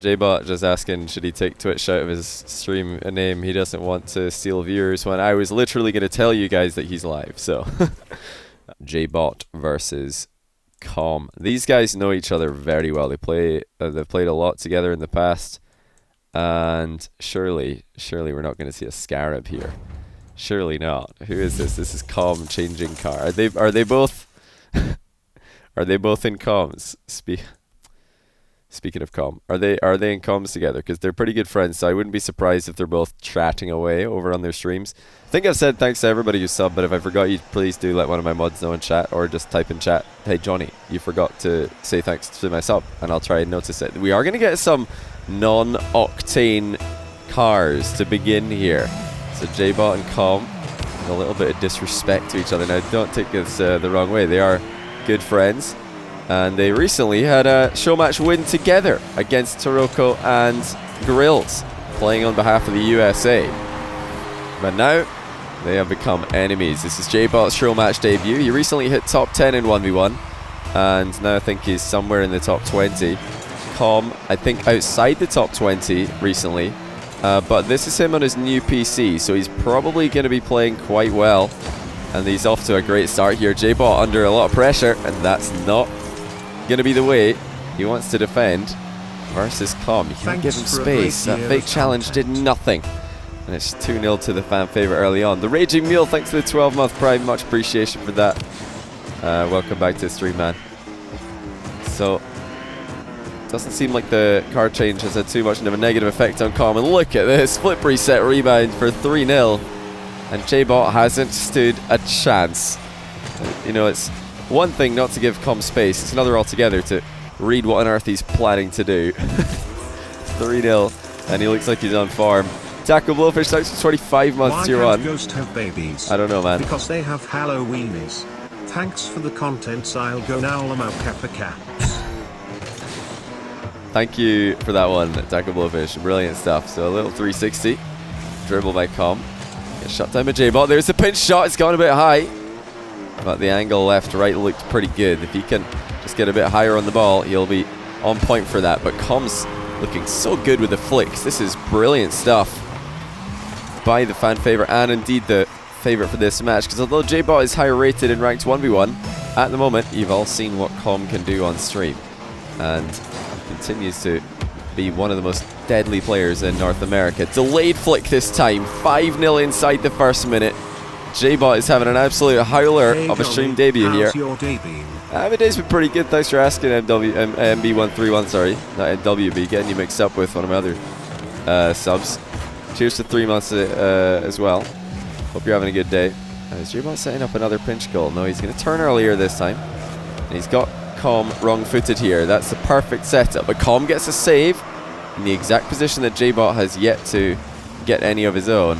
Jbot just asking, should he take Twitch out of his stream a name? He doesn't want to steal viewers when I was literally going to tell you guys that he's live. So, Jbot versus Comm. These guys know each other very well. They've played a lot together in the past, and surely we're not going to see a Scarab here. Surely not. Who is this? This is Comm changing car. Are they both? Are they both in comms? Speaking of Comm, are they in comms together? Because they're pretty good friends, so I wouldn't be surprised if they're both chatting away over on their streams. I think I've said thanks to everybody who subbed, but if I forgot you, please do let one of my mods know in chat, or just type in chat, hey Johnny, you forgot to say thanks to my sub, and I'll try and notice it. We are going to get some non-octane cars to begin here. So Jbot and Comm, a little bit of disrespect to each other. Now don't take this the wrong way, they are good friends. And they recently had a show match win together against Taroko and Grills, playing on behalf of the USA. But now, they have become enemies. This is Jbot's show match debut. He recently hit top 10 in 1v1, and now I think he's somewhere in the top 20. Comm, I think outside the top 20 recently, but this is him on his new PC, so he's probably going to be playing quite well. And he's off to a great start here. Jbot under a lot of pressure, and that's not going to be the way he wants to defend versus Comm. You can't give him space. That fake challenge did nothing, and it's 2-0 to the fan favorite early on. The Raging Meal, thanks for the 12-month prime, much appreciation for that. Welcome back to the stream, man. So doesn't seem like the card change has had too much of a negative effect on Comm, and look at this flip reset rebound for 3-0, and Jbot hasn't stood a chance. You know, it's one thing not to give Comm space, it's another altogether to read what on earth he's planning to do. 3-0, and he looks like he's on form. Tackle Blowfish, thanks for 25 months to your run. Why can't Ghost have babies? I don't know, man. Because they have Halloweenies. Thanks for the contents, I'll go now, Lamau Kappa Caps. Thank you for that one, Tackle Blowfish. Brilliant stuff. So a little 360. Dribble by Comm. Get shut down by Jbot. There's the pinch shot, it's gone a bit high. But the angle left-right looked pretty good. If he can just get a bit higher on the ball, he'll be on point for that. But Comm's looking so good with the flicks. This is brilliant stuff by the fan favorite, and indeed the favorite for this match. Because although Jbot is higher rated in ranked 1v1, at the moment, you've all seen what Comm can do on stream. And continues to be one of the most deadly players in North America. Delayed flick this time. 5-0 inside the first minute. Jbot is having an absolute howler of a stream debut here. My day's been pretty good, thanks for asking, MB131, sorry. Not MWB, getting you mixed up with one of my other subs. Cheers to 3 months as well. Hope you're having a good day. Is Jbot setting up another pinch goal? No, he's going to turn earlier this time. And he's got Comm wrong-footed here. That's the perfect setup. But Comm gets a save in the exact position that Jbot has yet to get any of his own.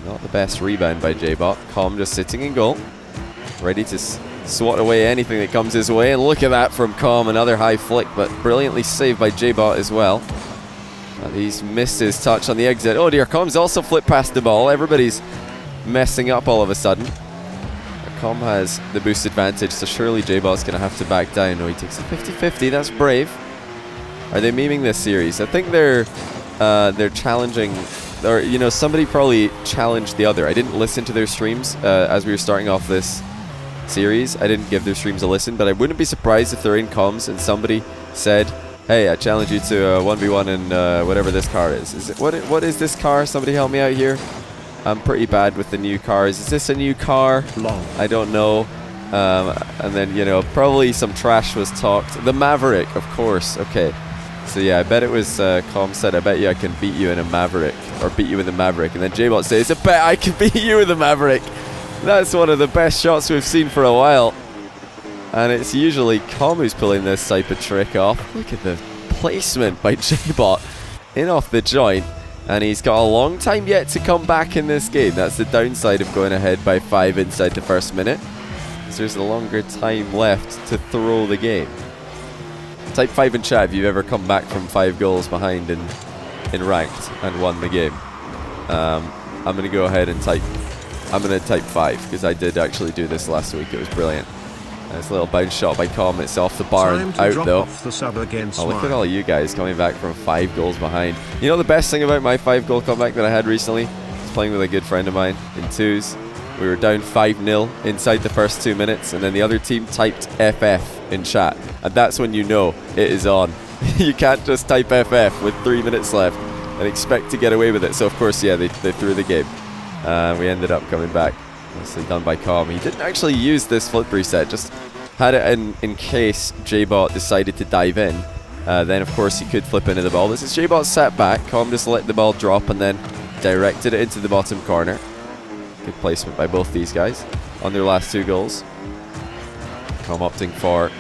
Not the best rebound by Jbot. Comm just sitting in goal, ready to swat away anything that comes his way. And look at that from Comm, another high flick, but brilliantly saved by Jbot as well. He's missed his touch on the exit. Oh dear, Comm's also flipped past the ball. Everybody's messing up all of a sudden. Comm has the boost advantage, so surely Jbot's going to have to back down. No, he takes a 50-50. That's brave. Are they memeing this series? I think they're challenging. Or, you know, somebody probably challenged the other. I didn't listen to their streams as we were starting off this series. I didn't give their streams a listen, but I wouldn't be surprised if they're in comms and somebody said, hey, I challenge you to a 1v1 in whatever this car is. What is this car? Somebody help me out here. I'm pretty bad with the new cars. Is this a new car? Long. I don't know. And then, you know, probably some trash was talked. The Maverick, of course. Okay. So yeah, I bet it was Comm said, I bet you I can beat you in a Maverick, or beat you with a Maverick. And then Jbot says, I bet I can beat you with a Maverick. That's one of the best shots we've seen for a while. And it's usually Comm who's pulling this type of trick off. Look at the placement by Jbot in off the joint. And he's got a long time yet to come back in this game. That's the downside of going ahead by 5 inside the first minute. So there's a longer time left to throw the game. Type 5 in chat if you've ever come back from 5 goals behind in ranked and won the game. I'm going to go ahead and type. I'm going to type 5 because I did actually do this last week. It was brilliant. Nice little bounce shot by Comm. It's off the bar and Time to out drop though. off the sub again, Oh, look at Swine. all you guys coming back from 5 goals behind. You know the best thing about my 5-goal comeback that I had recently? I was playing with a good friend of mine in twos. We were down 5-0 inside the first 2 minutes, and then the other team typed FF in chat. And that's when you know it is on. You can't just type FF with 3 minutes left and expect to get away with it. So of course, yeah, they threw the game. We ended up coming back. Nicely done by Comm. He didn't actually use this flip reset, just had it in case Jbot decided to dive in. Then of course he could flip into the ball. This is Jbot sat back. Comm just let the ball drop and then directed it into the bottom corner. Good placement by both these guys on their last 2 goals. Comm opting for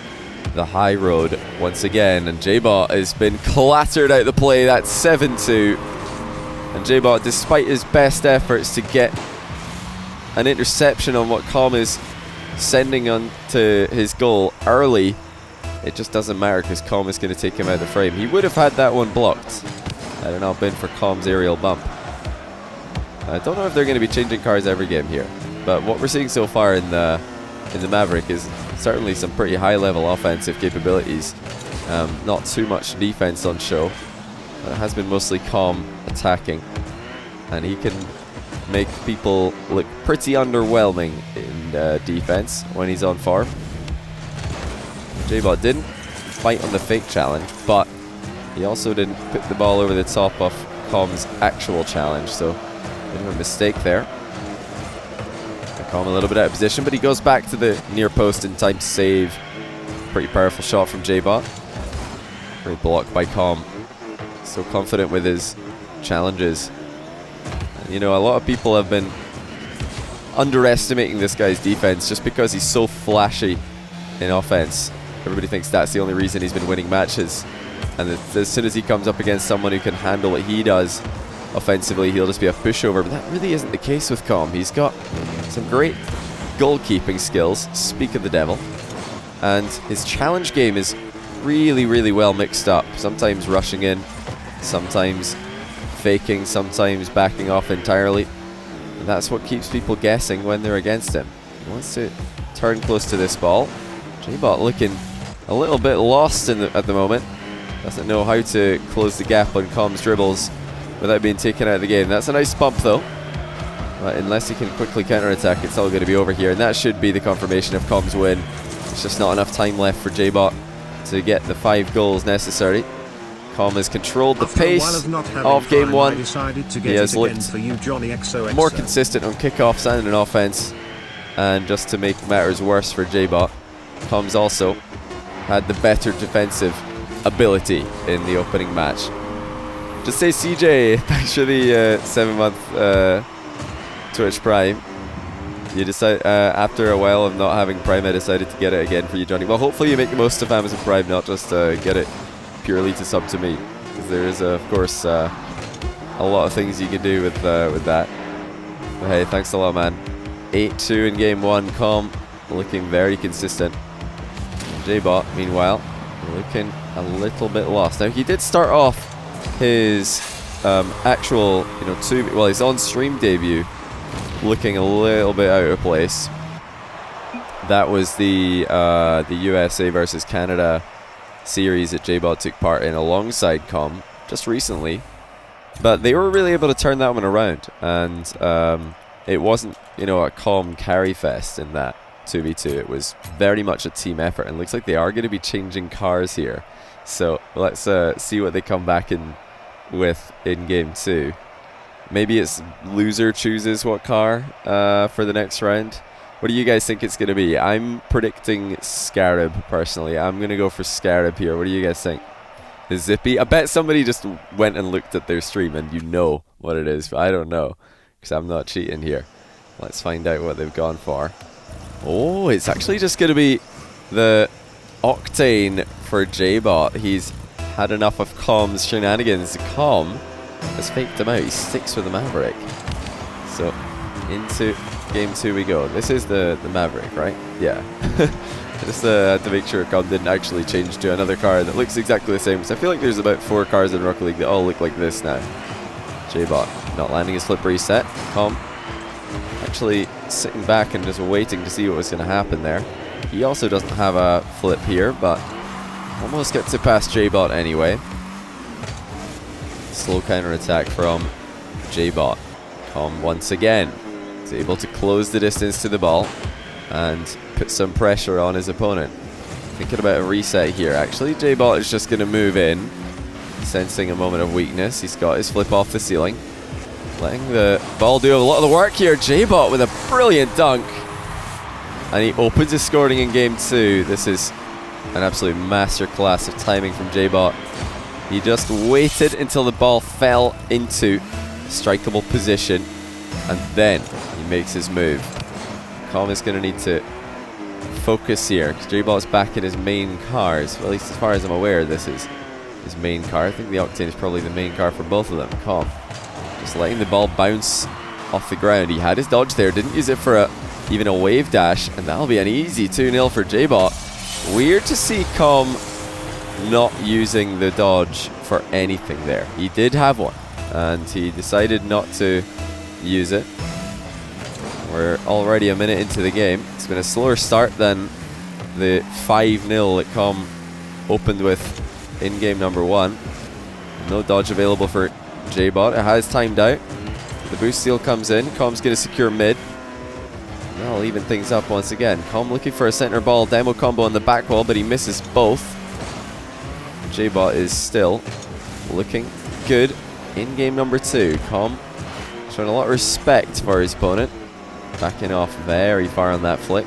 the high road once again, and Jbot has been clattered out the play. That's 7-2. And Jbot, despite his best efforts to get an interception on what Comm is sending on to his goal early, it just doesn't matter because Comm is going to take him out of the frame. He would have had that one blocked had it not been for Comm's aerial bump. I don't know if they're going to be changing cars every game here, but what we're seeing so far in the Maverick is certainly some pretty high level offensive capabilities. Not too much defense on show. It has been mostly Comm attacking, and he can make people look pretty underwhelming in defense when he's on form. Jbot didn't fight on the fake challenge, but he also didn't put the ball over the top of Comm's actual challenge, so bit of a mistake there. Comm a little bit out of position, but he goes back to the near post in time to save. Pretty powerful shot from Jbot. Great block by Comm. So confident with his challenges. And, you know, a lot of people have been underestimating this guy's defense just because he's so flashy in offense. Everybody thinks that's the only reason he's been winning matches. And as soon as he comes up against someone who can handle what he does offensively, he'll just be a pushover. But that really isn't the case with Comm. He's got some great goalkeeping skills, speak of the devil. And his challenge game is really, really well mixed up. Sometimes rushing in, sometimes faking, sometimes backing off entirely. And that's what keeps people guessing when they're against him. He wants to turn close to this ball. Jbot looking a little bit lost at the moment. Doesn't know how to close the gap on Comm's dribbles without being taken out of the game. That's a nice bump though. But unless he can quickly counter-attack, it's all going to be over here. And that should be the confirmation of Comm's win. It's just not enough time left for Jbot to get the 5 goals necessary. Comm has controlled the pace of game 1. He has looked more consistent on kickoffs and in offense. And just to make matters worse for Jbot, Comm's also had the better defensive ability in the opening match. Just say CJ, thanks for the 7-month Twitch Prime. You decide after a while of not having Prime, I decided to get it again for you, Johnny. Well, hopefully you make the most of Amazon Prime, not just get it purely to sub to me, because there is of course a lot of things you can do with that. But hey, thanks a lot, man. 8-2 in game 1. Comm looking very consistent. Jbot, meanwhile, looking a little bit lost. Now he did start off his actual, his on-stream debut looking a little bit out of place. That was the USA versus Canada series that Jbot took part in alongside Comm just recently, but they were really able to turn that one around, and it wasn't a Comm carry fest in that 2v2. It was very much a team effort, and it looks like they are going to be changing cars here. So let's see what they come back in with in game 2. Maybe it's loser chooses what car for the next round. What do you guys think it's going to be? I'm predicting Scarab, personally. I'm going to go for Scarab here. What do you guys think? The Zippy? I bet somebody just went and looked at their stream and you know what it is, but I don't know, because I'm not cheating here. Let's find out what they've gone for. Oh, it's actually just going to be the Octane for Jbot. He's had enough of Comm's shenanigans. Comm has faked him out. He sticks with the Maverick. So into game 2 we go. This is the Maverick, right? Yeah. I just had to make sure Comm didn't actually change to another car that looks exactly the same, because I feel like there's about 4 cars in Rocket League that all look like this now. Jbot not landing his flip reset. Comm actually sitting back and just waiting to see what was going to happen there. He also doesn't have a flip here, but almost gets it past Jbot anyway. Slow counter attack from Jbot. Comm once again is able to close the distance to the ball and put some pressure on his opponent. Thinking about a reset here. Actually, Jbot is just going to move in, sensing a moment of weakness. He's got his flip off the ceiling, letting the ball do a lot of the work here. Jbot with a brilliant dunk, and he opens his scoring in game 2. This is an absolute masterclass of timing from Jbot. He just waited until the ball fell into strikeable position, and then he makes his move. Comm is going to need to focus here, because Jbot's back in his main cars. Well, at least as far as I'm aware, this is his main car. I think the Octane is probably the main car for both of them. Comm just letting the ball bounce off the ground. He had his dodge there, didn't use it for even a wave dash, and that'll be an easy 2-0 for Jbot. Weird to see Comm not using the dodge for anything there. He did have one, and he decided not to use it. We're already a minute into the game. It's been a slower start than the 5-0 that Comm opened with in game number 1. No dodge available for Jbot. It has timed out. The boost steal comes in. Comm's going to secure mid. That'll even things up once again. Comm looking for a center ball demo combo on the back wall, but he misses both. Jbot is still looking good in game number 2. Comm showing a lot of respect for his opponent. Backing off very far on that flick.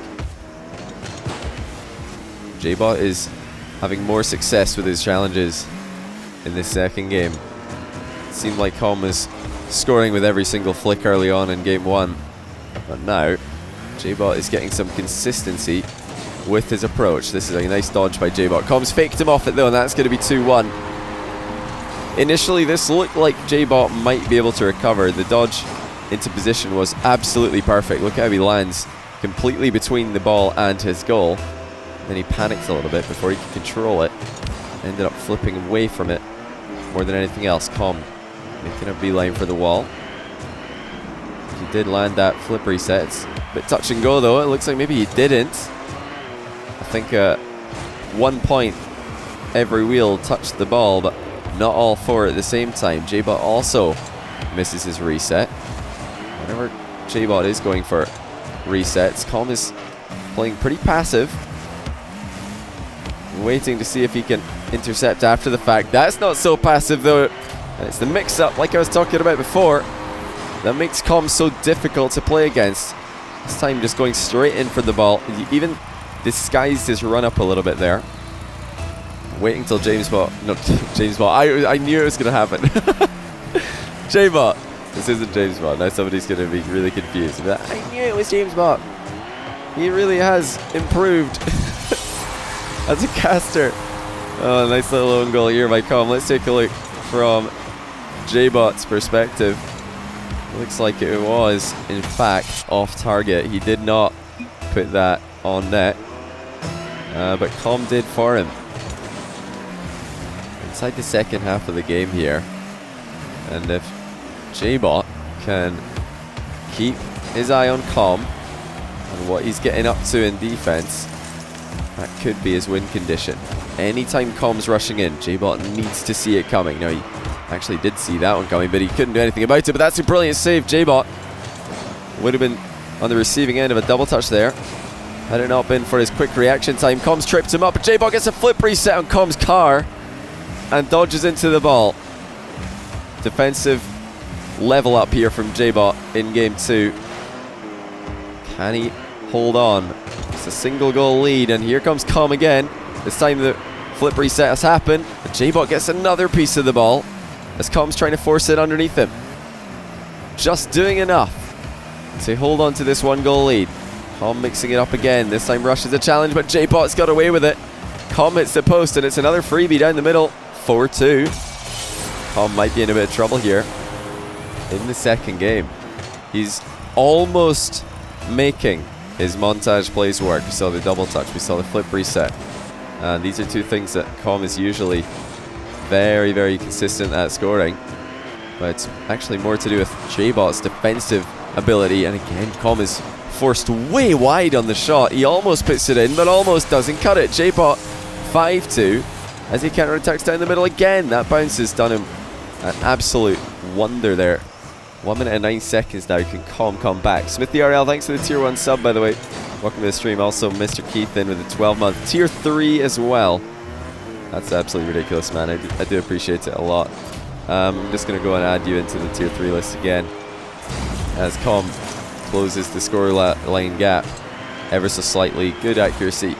Jbot is having more success with his challenges in this second game. It seemed like Comm was scoring with every single flick early on in game 1, but now Jbot is getting some consistency with his approach. This is a nice dodge by Jbot. Comm's faked him off it though, and that's going to be 2-1. Initially, this looked like Jbot might be able to recover. The dodge into position was absolutely perfect. Look how he lands completely between the ball and his goal. Then he panicked a little bit before he could control it. Ended up flipping away from it more than anything else. Comm making a beeline for the wall. He did land that flip reset. It's a bit touch and go though. It looks like maybe he didn't. I think 1 point every wheel touched the ball, but not all 4 at the same time. Jbot also misses his reset. Whenever Jbot is going for resets, Comm is playing pretty passive, waiting to see if he can intercept after the fact. That's not so passive though. It's the mix-up, like I was talking about before, that makes Comm so difficult to play against. This time just going straight in for the ball. He even disguised his run-up a little bit there. Waiting till Jbot. I knew it was going to happen. Jbot. This isn't Jbot. Now somebody's going to be really confused. But I knew it was Jbot. He really has improved as a caster. Oh, nice little own goal here by Comm. Let's take a look from Jbot's perspective. Looks like it was, in fact, off target. He did not put that on net. But Comm did for him. Inside the second half of the game here. And if Jbot can keep his eye on Comm and what he's getting up to in defense, that could be his win condition. Anytime Comm's rushing in, Jbot needs to see it coming. Now, he actually did see that one coming, but he couldn't do anything about it. But that's a brilliant save. Jbot would have been on the receiving end of a double touch there had it not been for his quick reaction time. Comm's tripped him up, but Jbot gets a flip reset on Comm's car and dodges into the ball. Defensive level up here from Jbot in game 2. Can he hold on? It's a single goal lead, and here comes Comm again. This time the flip reset has happened. Jbot gets another piece of the ball as Comm's trying to force it underneath him. Just doing enough to hold on to this 1 goal lead. Comm mixing it up again. This time rushes the challenge, but Jbot's got away with it. Comm hits the post, and it's another freebie down the middle. 4-2. Comm might be in a bit of trouble here in the second game. He's almost making his montage plays work. We saw the double touch, we saw the flip reset. And these are 2 things that Comm is usually very, very consistent at scoring. But it's actually more to do with Jbot's defensive ability. And again, Comm is forced way wide on the shot. He almost puts it in, but almost doesn't cut it. Jbot 5-2 as he counterattacks down the middle again. That bounce has done him an absolute wonder there. 1 minute and 9 seconds now. Can Comm come back? Smithy RL, thanks for the tier 1 sub, by the way. Welcome to the stream. Also, Mr. Keith in with a 12-month tier 3 as well. That's absolutely ridiculous, man. I do appreciate it a lot. I'm just going to go and add you into the tier 3 list again as Comm closes the score line gap ever so slightly. Good accuracy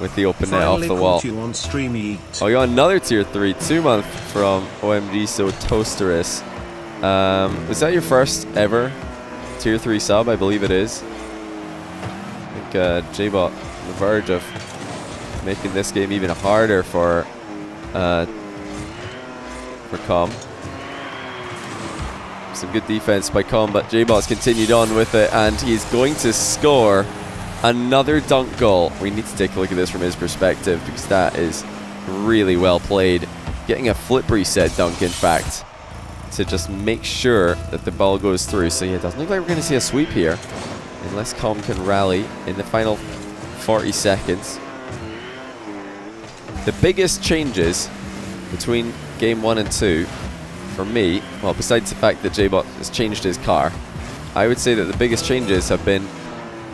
with the open net off the wall. Oh, you got another tier 3 2-month from OMG So Toasterous. Was that your first ever tier 3 sub? I believe it is. I think Jbot on the verge of making this game even harder for Comm. Some good defense by Comm, but Jbot's continued on with it, and he's going to score another dunk goal. We need to take a look at this from his perspective, because that is really well played. Getting a flip reset dunk, in fact, to just make sure that the ball goes through. So yeah, it doesn't look like we're going to see a sweep here, unless Comm can rally in the final 40 seconds. The biggest changes between game 1 and 2 for me, well, besides the fact that Jbot has changed his car, I would say that the biggest changes have been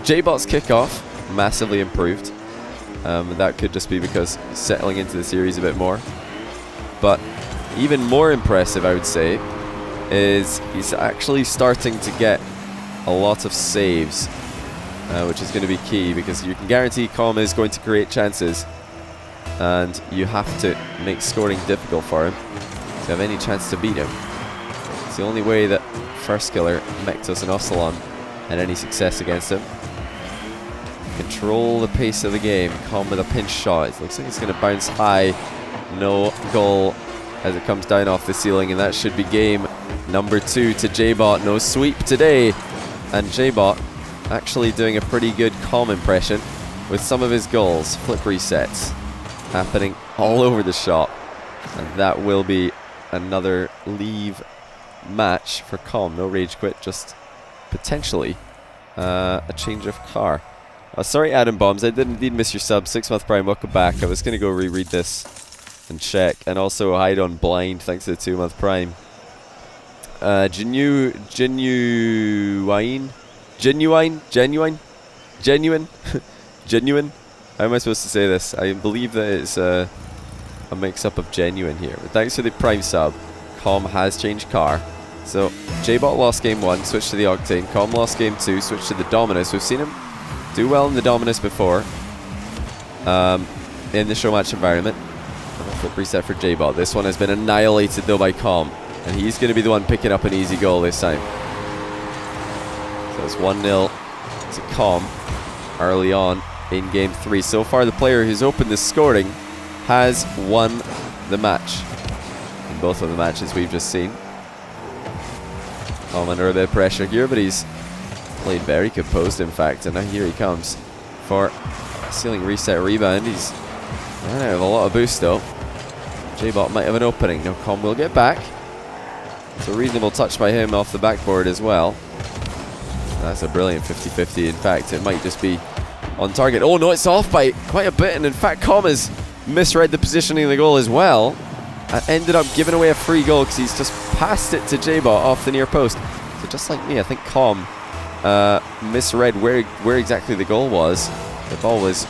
Jbot's kickoff, massively improved. That could just be because he's settling into the series a bit more. But even more impressive, I would say, is he's actually starting to get a lot of saves, which is going to be key, because you can guarantee Comm is going to create chances, and you have to make scoring difficult for him to have any chance to beat him. It's the only way that First Killer, Mektos and Ocelon had any success against him. Control the pace of the game. Comm with a pinch shot. It looks like it's going to bounce high. No goal as it comes down off the ceiling, and that should be game number 2 to Jbot. No sweep today, and Jbot actually doing a pretty good Comm impression with some of his goals. Flip resets happening all over the shop, and that will be another leave match for Comm. No rage quit, just potentially a change of car. Sorry, Adam Bombs, I did indeed miss your sub. 6-month prime, welcome back. I was going to go reread this and check, and also hide on blind, thanks to the 2-month prime. Genuine. How am I supposed to say this? I believe that it's a mix-up of genuine here. But thanks for the prime sub. Comm has changed car. So Jbot lost game 1, switched to the Octane. Comm lost game 2, switched to the Dominus. We've seen him do well in the Dominus before, in the show match environment. Flip reset for Jbot. This one has been annihilated though by Comm, and he's going to be the one picking up an easy goal this time. So it's 1-0 to Comm early on in game 3. So far, the player who's opened the scoring has won the match in both of the matches we've just seen. Comm under a bit of pressure here, but he's played very composed, in fact, and now here he comes for a ceiling reset rebound. He's run out of a lot of boost though. Jbot might have an opening. No, Comm will get back. It's a reasonable touch by him off the backboard as well. That's a brilliant 50-50. In fact, it might just be on target. Oh no, it's off by quite a bit, and in fact Comm has misread the positioning of the goal as well, and ended up giving away a free goal because he's just passed it to Jbot off the near post. So just like me, I think Comm misread where exactly the goal was. The ball was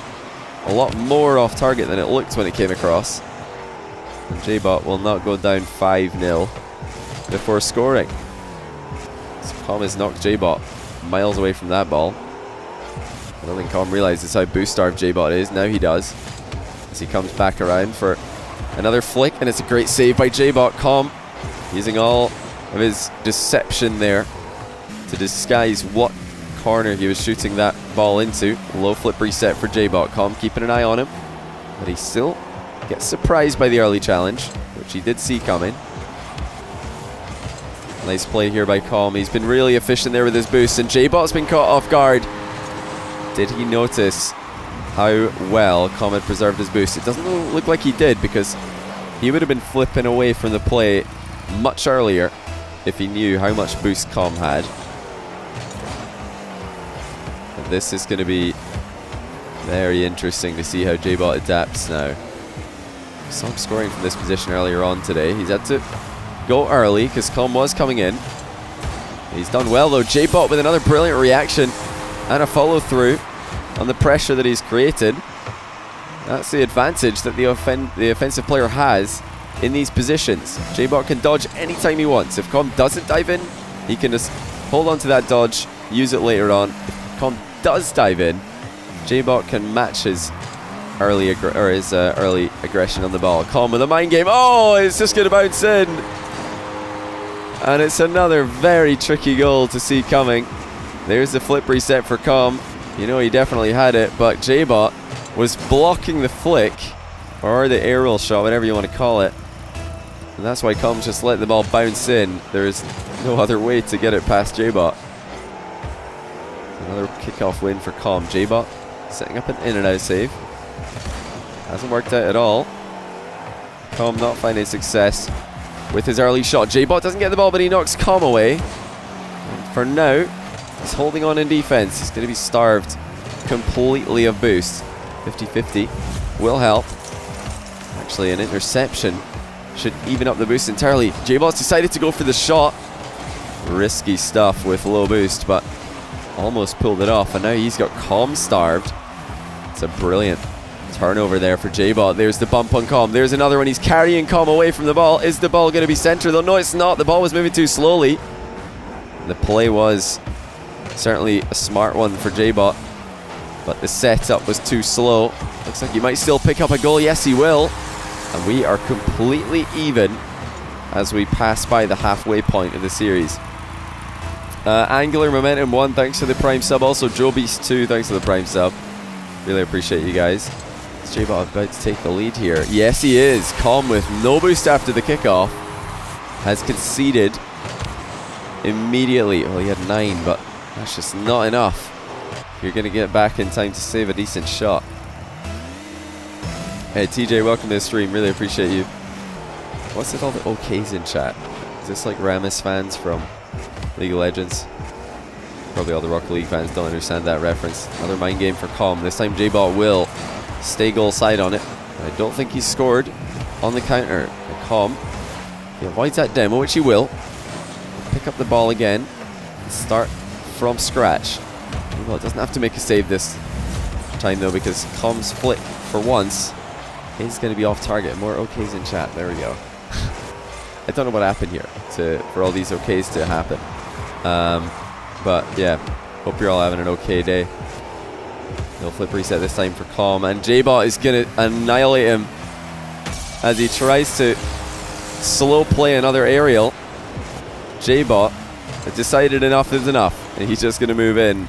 a lot more off target than it looked when it came across, and Jbot will not go down 5-0 before scoring. So Comm has knocked Jbot miles away from that ball. I don't think Comm realizes how boost starved Jbot is. Now he does, as he comes back around for another flick, and it's a great save by Jbot. Comm using all of his deception there to disguise what corner he was shooting that ball into. Low flip reset for Jbot. Comm keeping an eye on him, but he still gets surprised by the early challenge, which he did see coming. Nice play here by Comm. He's been really efficient there with his boost, and Jbot's been caught off guard. Did he notice how well Comm had preserved his boost? It doesn't look like he did, because he would have been flipping away from the play much earlier if he knew how much boost Comm had. this is going to be very interesting to see how Jbot adapts now. Saw him scoring from this position earlier on today. He's had to go early because Comm was coming in. He's done well though. Jbot with another brilliant reaction and a follow through on the pressure that he's created. That's the advantage that the offensive player has in these positions. Jbot can dodge anytime he wants. If Comm doesn't dive in, he can just hold on to that dodge, use it later on. If Comm does dive in, Jbot can match his early aggression on the ball. Comm with a mind game. Oh, it's just going to bounce in. And it's another very tricky goal to see coming. There's the flip reset for Comm. You know he definitely had it, but Jbot was blocking the flick, or the aerial shot, whatever you want to call it. And that's why Comm just let the ball bounce in. There's no other way to get it past Jbot. Another kickoff win for Comm. Jbot setting up an in and out save. Hasn't worked out at all. Comm not finding success with his early shot. Jbot doesn't get the ball, but he knocks Comm away. And for now, he's holding on in defense. He's going to be starved completely of boost. 50-50 will help. Actually, an interception should even up the boost entirely. Jbot's decided to go for the shot. Risky stuff with low boost, but almost pulled it off. And now he's got Comm starved. It's a brilliant turnover there for Jbot. There's the bump on Comm. There's another one. He's carrying Comm away from the ball. Is the ball going to be centered though? No, it's not. The ball was moving too slowly. The play was certainly a smart one for Jbot, but the setup was too slow. Looks like he might still pick up a goal. Yes, he will. And we are completely even as we pass by the halfway point of the series. Angular Momentum 1, thanks for the Prime sub. Also, Joe Beast 2, thanks for the Prime sub. Really appreciate you guys. Is Jbot about to take the lead here? Yes, he is. Comm with no boost after the kickoff has conceded immediately. Well, he had 9, but that's just not enough. You're going to get back in time to save a decent shot. Hey, TJ, welcome to the stream. Really appreciate you. What's with all the OKs in chat? Is this like Rammus fans from League of Legends? Probably all the Rocket League fans don't understand that reference. Another mind game for Comm. This time Jbot will stay goal side on it. I don't think he's scored on the counter. Comm, he avoids that demo, which he will. Pick up the ball again and start from scratch. Jbot doesn't have to make a save this time though, because Comm's flick for once is going to be off target. More OKs in chat. There we go. I don't know what happened here for all these OKs to happen. But yeah, hope you're all having an okay day. No flip reset this time for Comm, and Jbot is going to annihilate him as he tries to slow play another aerial. Jbot has decided enough is enough, and he's just going to move in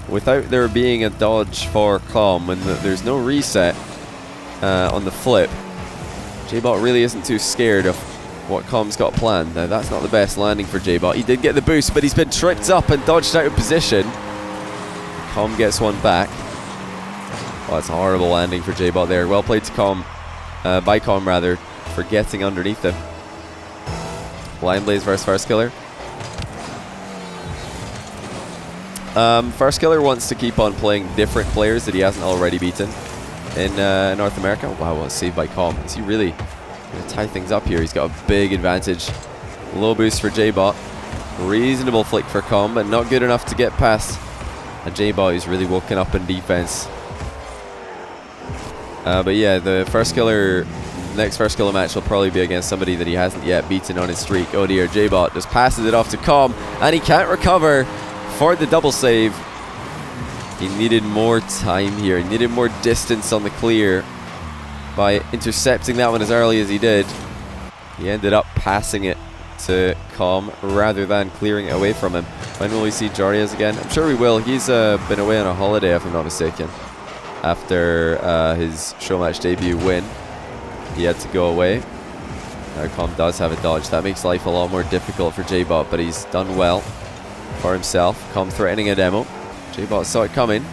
without there being a dodge for Comm. When there's no reset on the flip, Jbot really isn't too scared of what Comm's got planned. Now that's not the best landing for Jbot. He did get the boost, but he's been tripped up and dodged out of position. Comm gets one back. Oh, that's a horrible landing for Jbot there. Well played to Comm, by Comm rather, for getting underneath him. Blind Blaze versus First Killer. First Killer wants to keep on playing different players that he hasn't already beaten in North America. Wow, what a save by Comm. Is he really going to tie things up here? He's got a big advantage. Low boost for Jbot. Reasonable flick for Comm, but not good enough to get past. And Jbot is really woken up in defense. But yeah, the next First Killer match will probably be against somebody that he hasn't yet beaten on his streak. Oh dear, Jbot just passes it off to Comm, and he can't recover for the double save. He needed more time here. He needed more distance on the clear by intercepting that one as early as he did. He ended up passing it to Comm rather than clearing it away from him. When will we see Jarias again? I'm sure we will. He's been away on a holiday, if I'm not mistaken. After his show match debut win, he had to go away. Now Comm does have a dodge. That makes life a lot more difficult for Jbot, but he's done well for himself. Comm threatening a demo. Jbot saw it coming,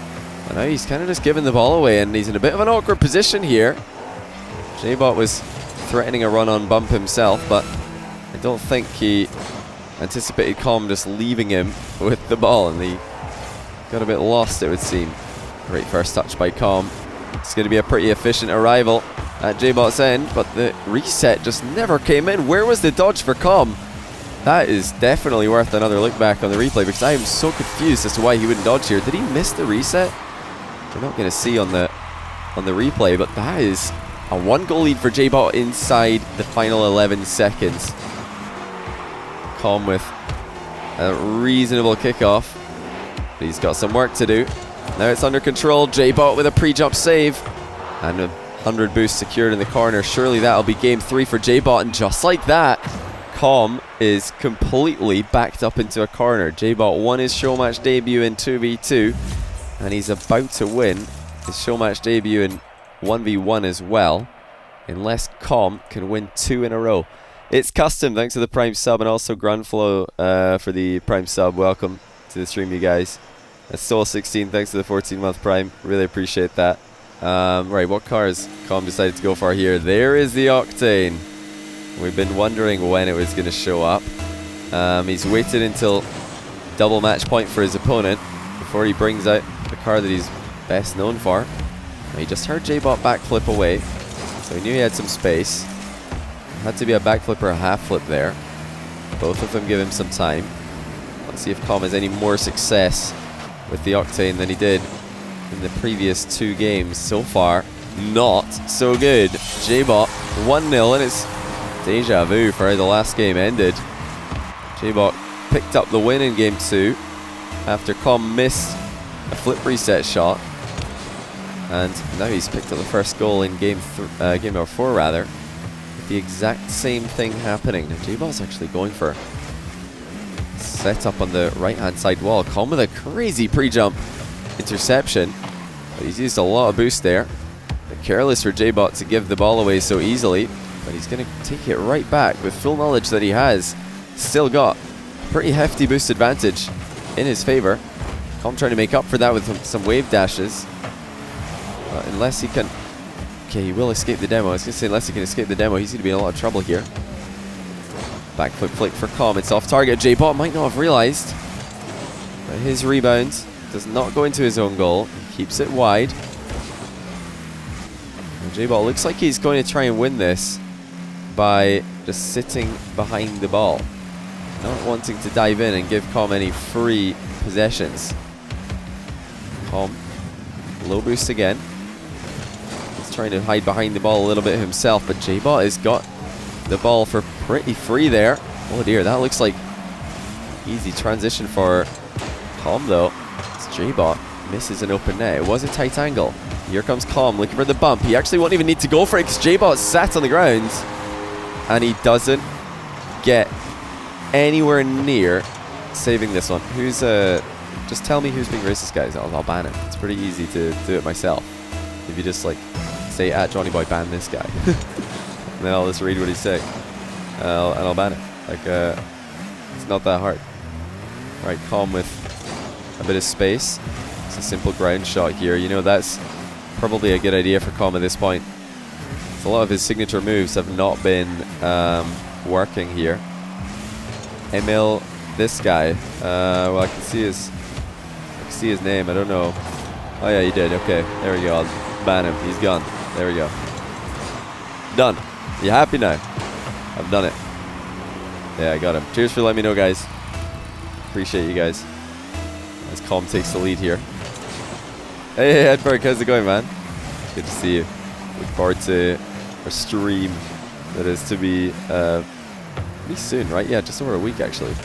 and now he's kind of just giving the ball away, and he's in a bit of an awkward position here. Jbot was threatening a run-on bump himself, but I don't think he anticipated Comm just leaving him with the ball, and he got a bit lost, it would seem. Great first touch by Comm. It's going to be a pretty efficient arrival at Jbot's end, but the reset just never came in. Where was the dodge for Comm? That is definitely worth another look back on the replay, because I am so confused as to why he wouldn't dodge here. Did he miss the reset? We're not going to see on the replay, but that is a 1-goal lead for Jbot inside the final 11 seconds. Comm with a reasonable kickoff, but he's got some work to do. Now it's under control. Jbot with a pre-jump save and a 100 boost secured in the corner. Surely that'll be game 3 for Jbot, and just like that, Comm is completely backed up into a corner. Jbot won his show match debut in 2v2, and he's about to win his show match debut in 1v1 as well, unless Comm can win 2 in a row. It's Custom, thanks to the Prime sub, and also Grunflow for the Prime sub. Welcome to the stream, you guys. Soul16, thanks to the 14-month Prime. Really appreciate that. Right, what car has Comm decided to go for here? There is the Octane. We've been wondering when it was going to show up. He's waited until double match point for his opponent before he brings out the car that he's best known for. Now, he just heard Jbot backflip away, so he knew he had some space. Had to be a backflip or a half flip there. Both of them give him some time. Let's see if Comm has any more success with the Octane than he did in the previous 2 games. So far, not so good. Jbot 1-0, and it's deja vu for how the last game ended. Jbot picked up the win in game 2 after Comm missed a flip reset shot, and now he's picked up the first goal in game number 4 rather, with the exact same thing happening. Now Jbot's actually going for set up on the right hand side wall. Comm with a crazy pre-jump interception, but he's used a lot of boost there. But careless for Jbot to give the ball away so easily, but he's going to take it right back with full knowledge that he has still got a pretty hefty boost advantage in his favor. Comm trying to make up for that with some wave dashes, but unless he can, okay, he will escape the demo. I was going to say unless he can escape the demo, he's going to be in a lot of trouble here. Backflip flick for Comm. It's off target. Jbot might not have realized, but his rebound does not go into his own goal. He keeps it wide. And Jbot looks like he's going to try and win this by just sitting behind the ball, not wanting to dive in and give Comm any free possessions. Comm, low boost again. He's trying to hide behind the ball a little bit himself, but Jbot has got the ball for pretty free there. Oh dear, that looks like easy transition for Comm though. It's Jbot misses an open net. It was a tight angle. Here comes Comm looking for the bump. He actually won't even need to go for it because Jbot sat on the ground, and he doesn't get anywhere near saving this one. Who's just tell me who's being racist, guys. I'll ban it. It's pretty easy to do it myself. If you just like say at Johnny Boy ban this guy. And then I'll just read what he's saying, and I'll ban it. Like, it's not that hard. Right, Comm with a bit of space. It's a simple ground shot here. You know, that's probably a good idea for Comm at this point. So a lot of his signature moves have not been working here. Emil, this guy. Well, I can see his name. I don't know. Oh yeah, he did. Okay, there we go. I'll ban him. He's gone. There we go. Done. You happy now? I've done it. Yeah, I got him. Cheers for letting me know, guys. Appreciate you guys. As Comm takes the lead here. Hey, Edberg, how's it going, man? Good to see you. Look forward to our stream that is to be pretty soon, right? Yeah, just over a week, actually.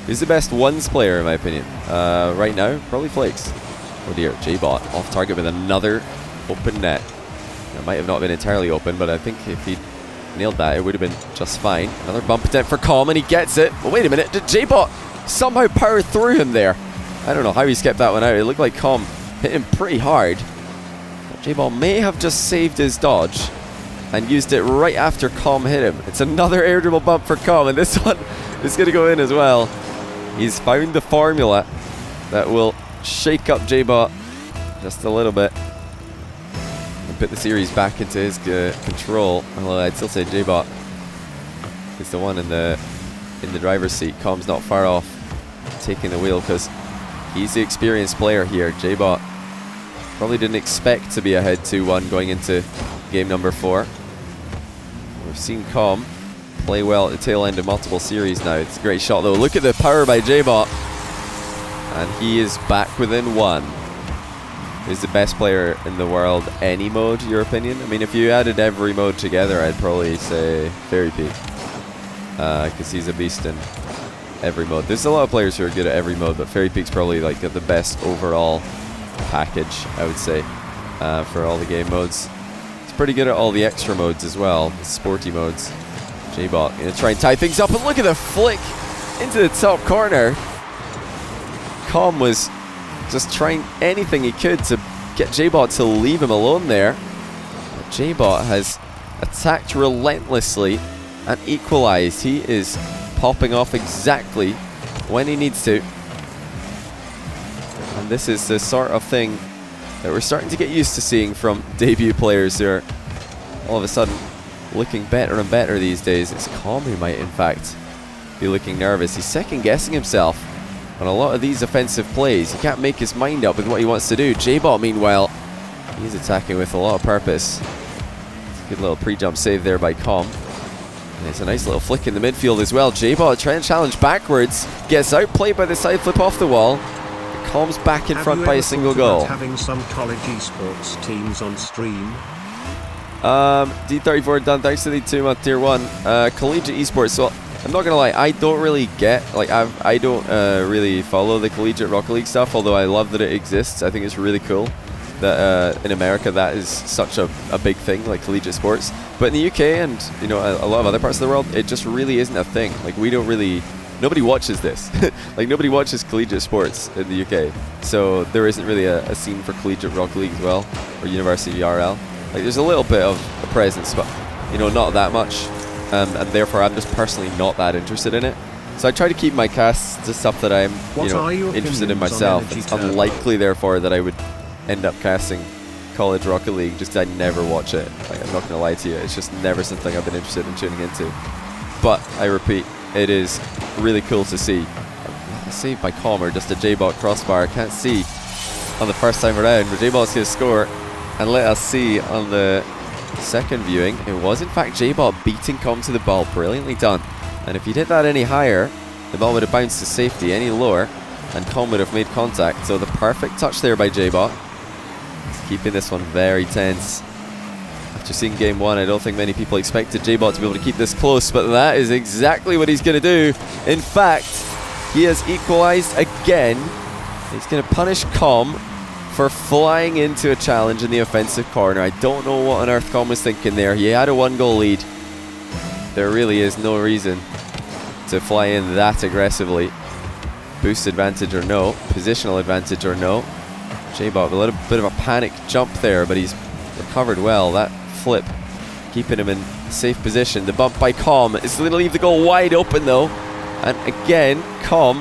Who's the best ones player, in my opinion? Right now, probably Flakes. Oh dear, Jbot off target with another open net. It might have not been entirely open, but I think if he nailed that, it would have been just fine. Another bump attempt for Comm, and he gets it. Well, wait a minute, did Jbot somehow power through him there? I don't know how he kept that one out. It looked like Comm hit him pretty hard. But Jbot may have just saved his dodge and used it right after Comm hit him. It's another air dribble bump for Comm, and this one is going to go in as well. He's found the formula that will shake up Jbot just a little bit and put the series back into his control. Although I'd still say Jbot is the one in the driver's seat. Comm's not far off taking the wheel because He's the experienced player here. Jbot probably didn't expect to be ahead 2-1 going into game number 4. We've seen Comm play well at the tail end of multiple series now. It's a great shot though. Look at the power by Jbot. And he is back within 1. He's the best player in the world, any mode, your opinion? I mean, if you added every mode together, I'd probably say FairJame. Because he's a beast in every mode. There's a lot of players who are good at every mode, but FairJame's probably like the best overall package, I would say, for all the game modes. It's pretty good at all the extra modes as well, the sporty modes. Jbot gonna try and tie things up, and look at the flick into the top corner. Comm was just trying anything he could to get Jbot to leave him alone there. But Jbot has attacked relentlessly and equalized. He is popping off exactly when he needs to. And this is the sort of thing that we're starting to get used to seeing from debut players who are all of a sudden looking better and better these days. It's Comm who might in fact be looking nervous. He's second guessing himself on a lot of these offensive plays. He can't make his mind up with what he wants to do. Jbot, meanwhile, he's attacking with a lot of purpose. It's a good little pre-jump save there by Comm. And it's a nice little flick in the midfield as well. Jbot trying to challenge backwards. Gets outplayed by the side flip off the wall. Comm's back in front by a single goal. Having some college esports teams on stream. D34 done, thanks to the 2-month tier 1. Collegiate esports. So I'm not gonna lie, I don't really get, like, I don't really follow the collegiate Rocket League stuff, although I love that it exists. I think it's really cool that in America that is such a big thing, like collegiate sports. But in the UK and, you know, a lot of other parts of the world, it just really isn't a thing. Like, we don't really, nobody watches this. Like, nobody watches collegiate sports in the UK. So there isn't really a scene for collegiate Rocket League as well, or university RL. Like, there's a little bit of a presence, but, you know, not that much. And therefore I'm just personally not that interested in it. So I try to keep my casts to stuff that I'm interested in myself. It's unlikely therefore that I would end up casting college Rocket League, just I never watch it. Like, I'm not going to lie to you, it's just never something I've been interested in tuning into. But I repeat, it is really cool to see. Saved by Comm, or just a Jbot crossbar. Can't see on the first time around, but Jbot's going to score. And let us see on the second viewing, it was in fact Jbot beating Comm to the ball. Brilliantly done. And if he did that any higher, the ball would have bounced to safety. Any lower, and Comm would have made contact. So the perfect touch there by Jbot. He's keeping this one very tense. After seeing game 1, I don't think many people expected Jbot to be able to keep this close, but that is exactly what he's going to do. In fact, he has equalized again. He's going to punish Comm for flying into a challenge in the offensive corner. I don't know what on earth Comm was thinking there. He had a 1-goal lead. There really is no reason to fly in that aggressively. Boost advantage or no, positional advantage or no. Jbot, a little bit of a panic jump there, but he's recovered well. That flip keeping him in safe position. The bump by Comm is going to leave the goal wide open though. And again, Comm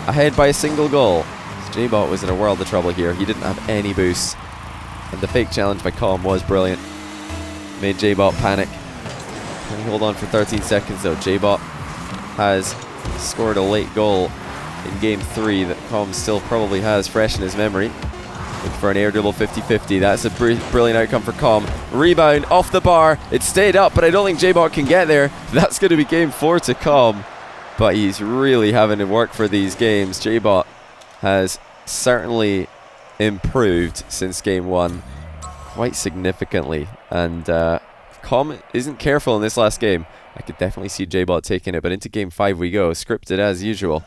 ahead by a single goal. Jbot was in a world of trouble here. He didn't have any boost. And the fake challenge by Comm was brilliant. Made Jbot panic. Can he hold on for 13 seconds though? Jbot has scored a late goal in game 3 that Comm still probably has fresh in his memory. Looking for an air dribble 50-50. That's a brilliant outcome for Comm. Rebound off the bar. It stayed up, but I don't think Jbot can get there. That's going to be game 4 to Comm. But he's really having to work for these games. Jbot has certainly improved since game 1 quite significantly, and Comm isn't careful in this last game. I could definitely see Jbot taking it, but into game 5 we go, scripted as usual.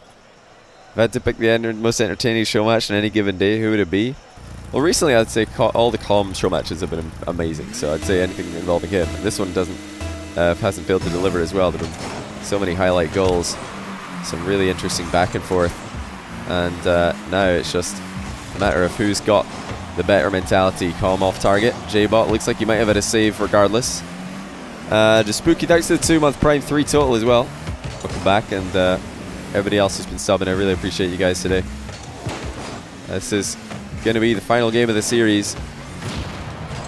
If I had to pick the most entertaining show match on any given day, who would it be? Well, recently I'd say all the Comm show matches have been amazing, so I'd say anything involving him. This one hasn't failed to deliver as well. There have been so many highlight goals, some really interesting back and forth. And now it's just a matter of who's got the better mentality. Comm off target. Jbot looks like he might have had a save regardless. Just Spooky, thanks to the 2-month Prime 3 total as well. Welcome back, and everybody else who's been subbing. I really appreciate you guys today. This is going to be the final game of the series.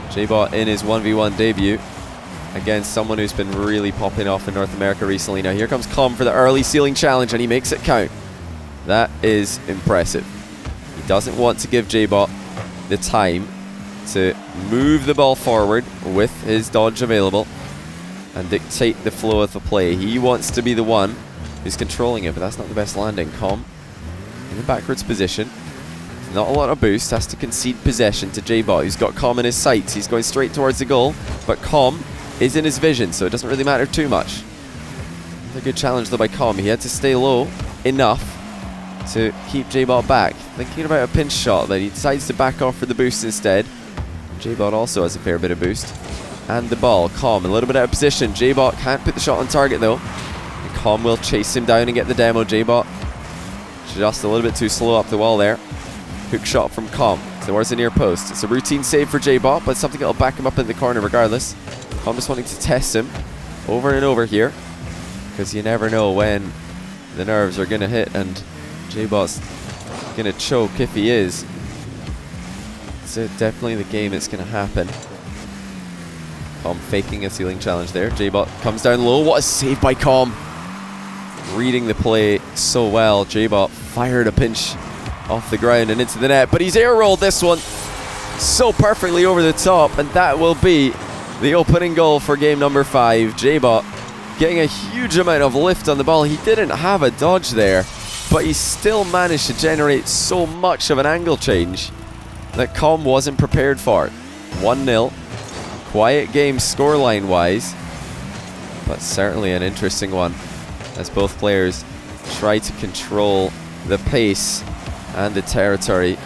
Jbot in his 1v1 debut against someone who's been really popping off in North America recently. Now here comes Comm for the early ceiling challenge, and he makes it count. That is impressive. He doesn't want to give Jbot the time to move the ball forward with his dodge available and dictate the flow of the play. He wants to be the one who's controlling it, but that's not the best landing. Comm in a backwards position. Not a lot of boost, has to concede possession to Jbot, who's got Comm in his sights. He's going straight towards the goal, but Comm is in his vision, so it doesn't really matter too much. A good challenge though by Comm. He had to stay low enough to keep Jbot back. Thinking about a pinch shot, then he decides to back off for the boost instead. Jbot also has a fair bit of boost. And the ball, Comm a little bit out of position. Jbot can't put the shot on target though. And Comm will chase him down and get the demo. Jbot just a little bit too slow up the wall there. Hook shot from Comm towards the near post. It's a routine save for Jbot, but something that'll back him up in the corner regardless. Comm just wanting to test him over and over here, because you never know when the nerves are going to hit and Jbot's going to choke if he is. It's definitely the game it's going to happen. Comm faking a ceiling challenge there. Jbot comes down low. What a save by Comm. Reading the play so well. Jbot fired a pinch off the ground and into the net, but he's air rolled this one so perfectly over the top, and that will be the opening goal for game number 5. Jbot getting a huge amount of lift on the ball. He didn't have a dodge there, but he still managed to generate so much of an angle change that Comm wasn't prepared for. 1-0. Quiet game scoreline wise, but certainly an interesting one as both players try to control the pace and the territory.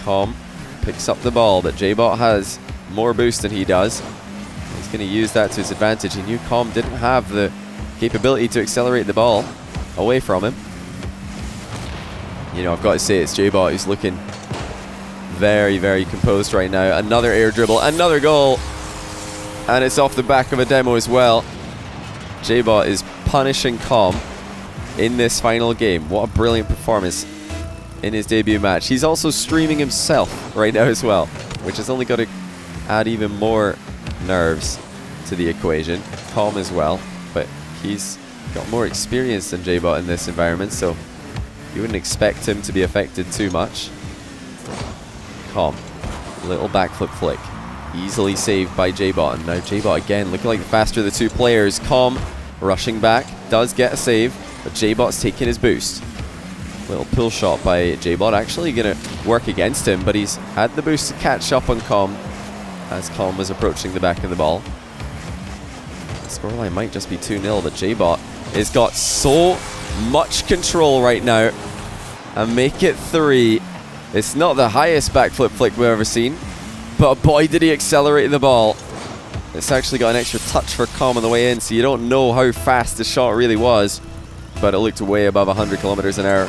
Comm picks up the ball, but Jbot has more boost than he does. He's going to use that to his advantage. He knew Comm didn't have the capability to accelerate the ball away from him. You know, I've got to say, it's Jbot who's looking very, very composed right now. Another air dribble, another goal, and it's off the back of a demo as well. Jbot is punishing Comm in this final game. What a brilliant performance in his debut match. He's also streaming himself right now as well, which has only got to add even more nerves to the equation. Comm as well, but he's got more experience than Jbot in this environment, so you wouldn't expect him to be affected too much. Comm, little backflip flick, easily saved by Jbot, and now Jbot again looking like the faster of the two players. Comm rushing back, does get a save, but Jbot's taking his boost. Little pull shot by Jbot, actually going to work against him, but he's had the boost to catch up on Comm as Comm was approaching the back of the ball. The scoreline might just be 2-0, but Jbot has got so much control right now and make it 3. It's not the highest backflip flick we've ever seen, but boy did he accelerate the ball. It's actually got an extra touch for Comm on the way in, so you don't know how fast the shot really was, but it looked way above 100 kilometers an hour.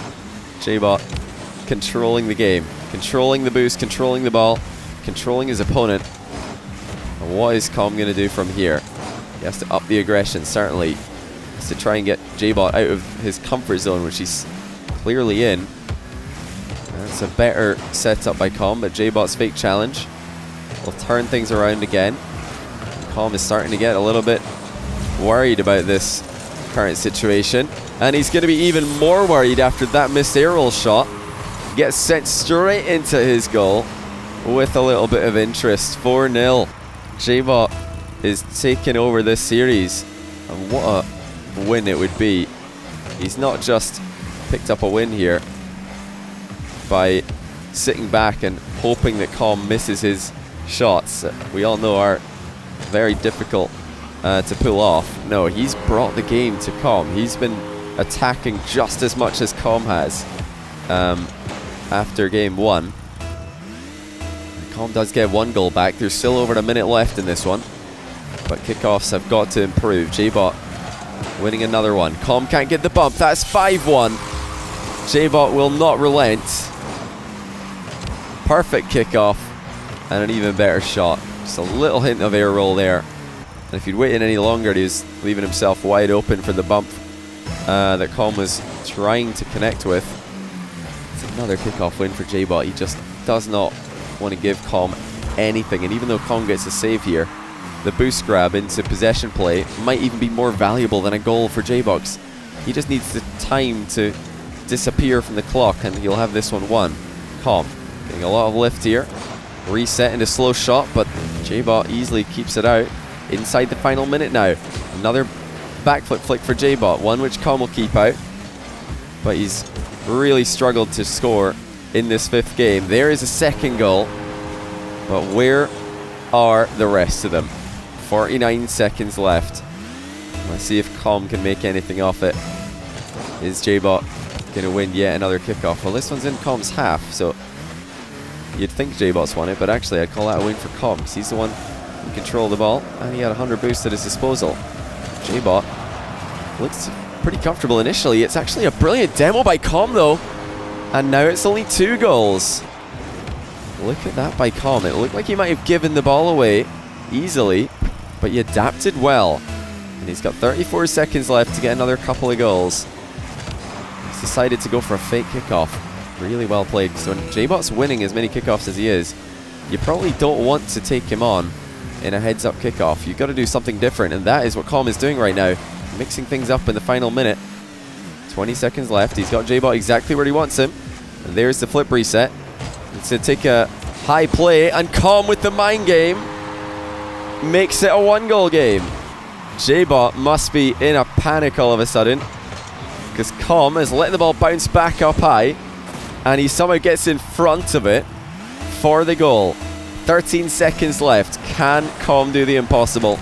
Jbot controlling the game, controlling the boost, controlling the ball, controlling his opponent. And what is Comm going to do from here? He has to up the aggression, certainly. He has to try and get Jbot out of his comfort zone, which he's clearly in. That's a better setup by Comm, but Jbot's fake challenge will turn things around again. Comm is starting to get a little bit worried about this current situation, and he's going to be even more worried after that missed air roll shot. Gets sent straight into his goal with a little bit of interest. 4-0. Jbot is taking over this series, and what a win it would be. He's not just picked up a win here by sitting back and hoping that Comm misses his shots. We all know are very difficult to pull off. No, he's brought the game to Comm. He's been attacking just as much as Comm has after game 1. Comm does get 1 goal back. There's still over a minute left in this one, but kickoffs have got to improve. Jbot winning another one. Comm can't get the bump. That's 5-1. Jbot will not relent. Perfect kickoff and an even better shot. Just a little hint of air roll there. And if he'd waited any longer, he was leaving himself wide open for the bump that Comm was trying to connect with. It's another kickoff win for Jbot. He just does not want to give Comm anything. And even though Comm gets a save here, the boost grab into possession play might even be more valuable than a goal for Jbot. He just needs the time to disappear from the clock and he'll have this one won. Comm getting a lot of lift here. Reset into slow shot, but Jbot easily keeps it out. Inside the final minute now. Another backflip flick for Jbot, one which Comm will keep out. But he's really struggled to score in this 5th game. There is a second goal, but where are the rest of them? 49 seconds left. Let's see if Comm can make anything off it. Is Jbot going to win yet another kickoff? Well, this one's in Comm's half, so you'd think Jbot's won it, but actually I'd call that a win for Comm, because he's the one who controlled the ball, and he had 100 boost at his disposal. Jbot looks pretty comfortable initially. It's actually a brilliant demo by Comm, though, and now it's only 2 goals. Look at that by Comm. It looked like he might have given the ball away easily, but he adapted well. And he's got 34 seconds left to get another couple of goals. He's decided to go for a fake kickoff. Really well played. So when Jbot's winning as many kickoffs as he is, you probably don't want to take him on in a heads-up kickoff. You've got to do something different, and that is what Comm is doing right now. Mixing things up in the final minute. 20 seconds left. He's got Jbot exactly where he wants him. And there's the flip reset. It's going to take a high play, and Comm with the mind game makes it a 1-goal game. Jbot must be in a panic all of a sudden, because Comm is letting the ball bounce back up high, and he somehow gets in front of it for the goal. 13 seconds left. Can Comm do the impossible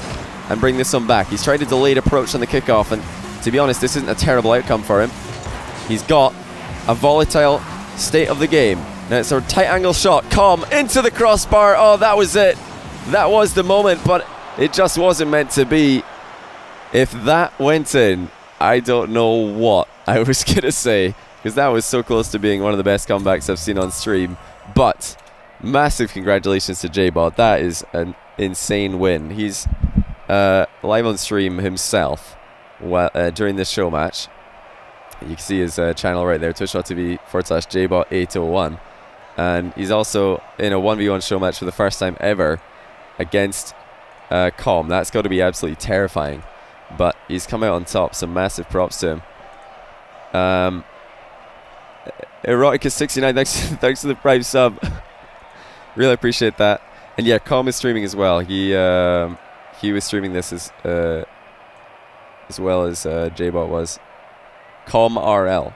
and bring this one back? He's tried a delayed approach on the kickoff, and to be honest, this isn't a terrible outcome for him. He's got a volatile state of the game. Now it's a tight angle shot. Comm into the crossbar. Oh, that was it. That was the moment, but it just wasn't meant to be. If that went in, I don't know what I was going to say, because that was so close to being one of the best comebacks I've seen on stream. But massive congratulations to Jbot. That is an insane win. He's live on stream himself during this show match. You can see his channel right there, twitch.tv/Jbot801. And he's also in a 1v1 show match for the first time ever against Comm. That's got to be absolutely terrifying. But he's come out on top, so massive props to him. Erotica69, thanks for the prime sub. Really appreciate that. And yeah, Comm is streaming as well. He was streaming this as well as Jbot was. Comm RL.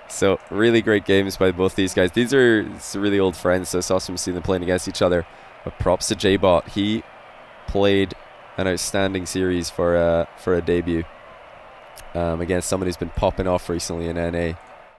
So really great games by both these guys. These are really old friends, so it's awesome to see them playing against each other. But props to Jbot. He played an outstanding series for a debut against someone who's been popping off recently in NA.